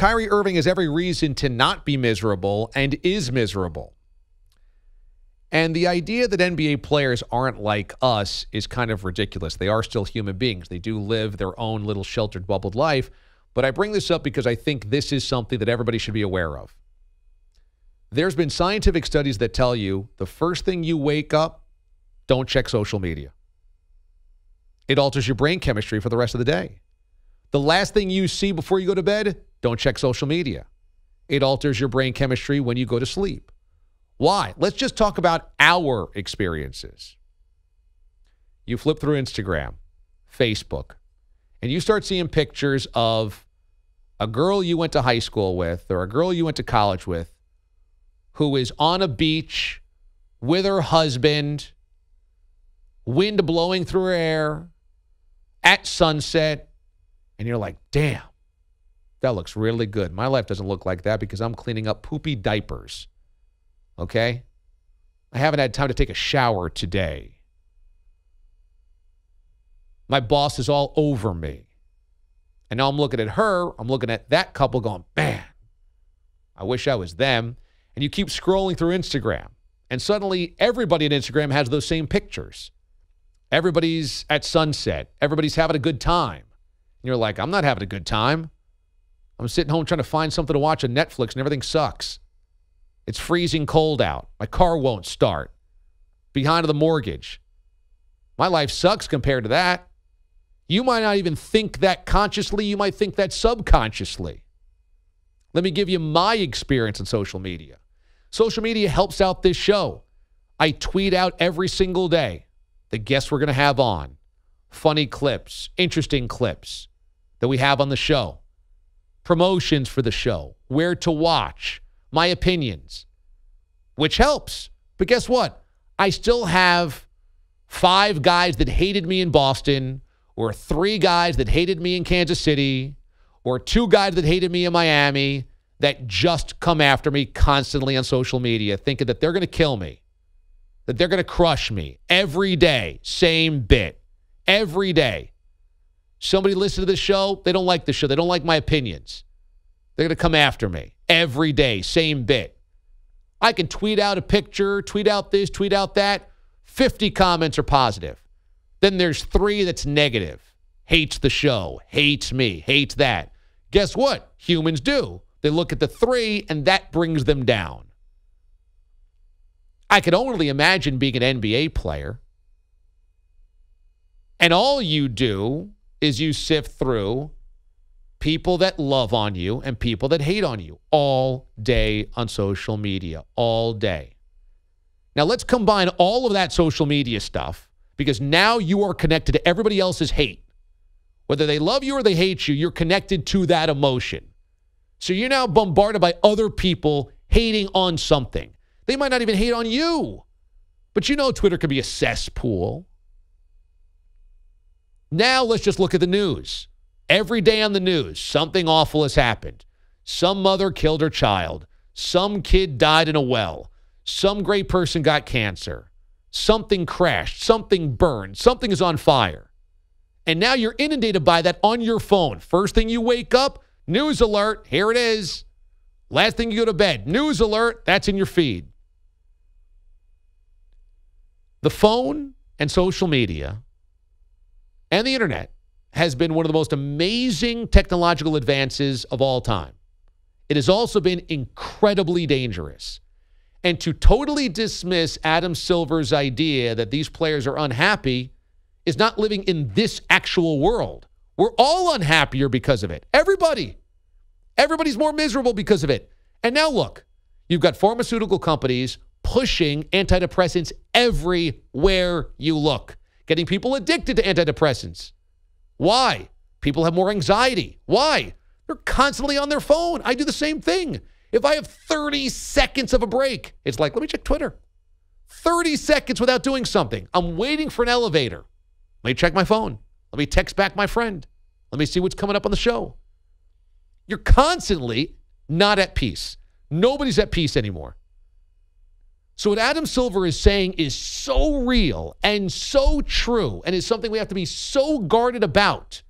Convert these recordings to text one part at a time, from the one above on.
Kyrie Irving has every reason to not be miserable and is miserable. And the idea that NBA players aren't like us is kind of ridiculous. They are still human beings. They do live their own little sheltered, bubbled life. But I bring this up because I think this is something that everybody should be aware of. There's been scientific studies that tell you the first thing you wake up, don't check social media. It alters your brain chemistry for the rest of the day. The last thing you see before you go to bed, don't check social media. It alters your brain chemistry when you go to sleep. Why? Let's just talk about our experiences. You flip through Instagram, Facebook, and you start seeing pictures of a girl you went to high school with or a girl you went to college with who is on a beach with her husband, wind blowing through her hair, at sunset, and you're like, damn, that looks really good. My life doesn't look like that because I'm cleaning up poopy diapers. Okay? I haven't had time to take a shower today. My boss is all over me. And now I'm looking at her, I'm looking at that couple going, man, I wish I was them. And you keep scrolling through Instagram. And suddenly everybody on Instagram has those same pictures. Everybody's at sunset. Everybody's having a good time. And you're like, I'm not having a good time. I'm sitting home trying to find something to watch on Netflix and everything sucks. It's freezing cold out. My car won't start. Behind the mortgage. My life sucks compared to that. You might not even think that consciously. You might think that subconsciously. Let me give you my experience on social media. Social media helps out this show. I tweet out every single day the guests we're going to have on. Funny clips, interesting clips that we have on the show. Promotions for the show. Where to watch. My opinions. Which helps. But guess what? I still have 5 guys that hated me in Boston, or 3 guys that hated me in Kansas City, or 2 guys that hated me in Miami that just come after me constantly on social media thinking that they're going to kill me, that they're going to crush me every day. Same bit. Every day. Somebody listen to this show, they don't like the show. They don't like my opinions. They're going to come after me every day. Same bit. I can tweet out a picture, tweet out this, tweet out that. 50 comments are positive. Then there's 3 that's negative. Hates the show, hates me, hates that. Guess what? Humans do. They look at the 3 and that brings them down. I can only imagine being an NBA player. And all you do is you sift through people that love on you and people that hate on you all day on social media, all day. Now, let's combine all of that social media stuff because now you are connected to everybody else's hate. Whether they love you or they hate you, you're connected to that emotion. So you're now bombarded by other people hating on something. They might not even hate on you, but you know Twitter can be a cesspool. Now let's just look at the news. Every day on the news, something awful has happened. Some mother killed her child. Some kid died in a well. Some great person got cancer. Something crashed. Something burned. Something is on fire. And now you're inundated by that on your phone. First thing you wake up, news alert, here it is. Last thing you go to bed, news alert, that's in your feed. The phone and social media and the internet has been one of the most amazing technological advances of all time. It has also been incredibly dangerous. And to totally dismiss Adam Silver's idea that these players are unhappy is not living in this actual world. We're all unhappier because of it. Everybody. Everybody's more miserable because of it. And now look, you've got pharmaceutical companies pushing antidepressants everywhere you look, getting people addicted to antidepressants. Why? People have more anxiety. Why? They're constantly on their phone. I do the same thing. If I have 30 seconds of a break, it's like, let me check Twitter. 30 seconds without doing something. I'm waiting for an elevator. Let me check my phone. Let me text back my friend. Let me see what's coming up on the show. You're constantly not at peace. Nobody's at peace anymore. So what Adam Silver is saying is so real and so true and is something we have to be so guarded about.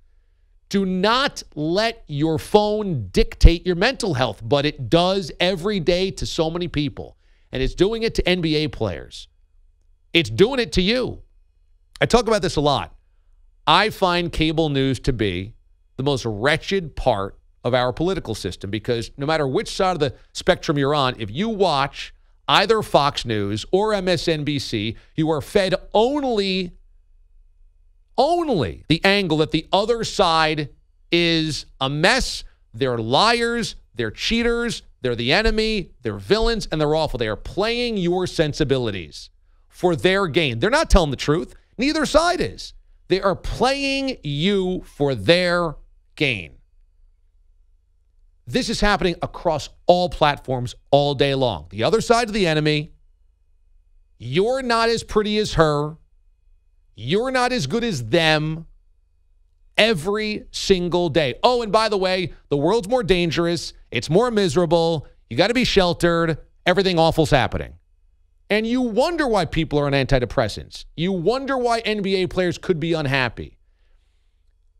Do not let your phone dictate your mental health, but it does every day to so many people. And it's doing it to NBA players. It's doing it to you. I talk about this a lot. I find cable news to be the most wretched part of our political system because no matter which side of the spectrum you're on, if you watch either Fox News or MSNBC, you are fed only the angle that the other side is a mess, they're liars, they're cheaters, they're the enemy, they're villains, and they're awful. They are playing your sensibilities for their gain. They're not telling the truth. Neither side is. They are playing you for their gain. This is happening across all platforms all day long. The other side of the enemy, you're not as pretty as her, you're not as good as them every single day. Oh, and by the way, the world's more dangerous. It's more miserable. You got to be sheltered. Everything awful's happening. And you wonder why people are on antidepressants. You wonder why NBA players could be unhappy.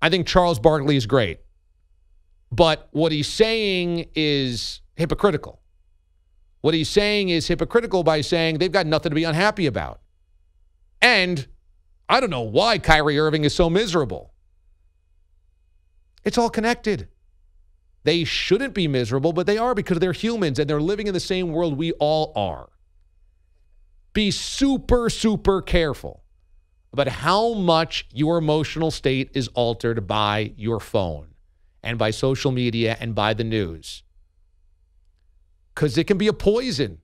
I think Charles Barkley is great. But what he's saying is hypocritical. What he's saying is hypocritical by saying they've got nothing to be unhappy about. And I don't know why Kyrie Irving is so miserable. It's all connected. They shouldn't be miserable, but they are because they're humans and they're living in the same world we all are. Be super, super careful about how much your emotional state is altered by your phone and by social media and by the news. Because it can be a poison.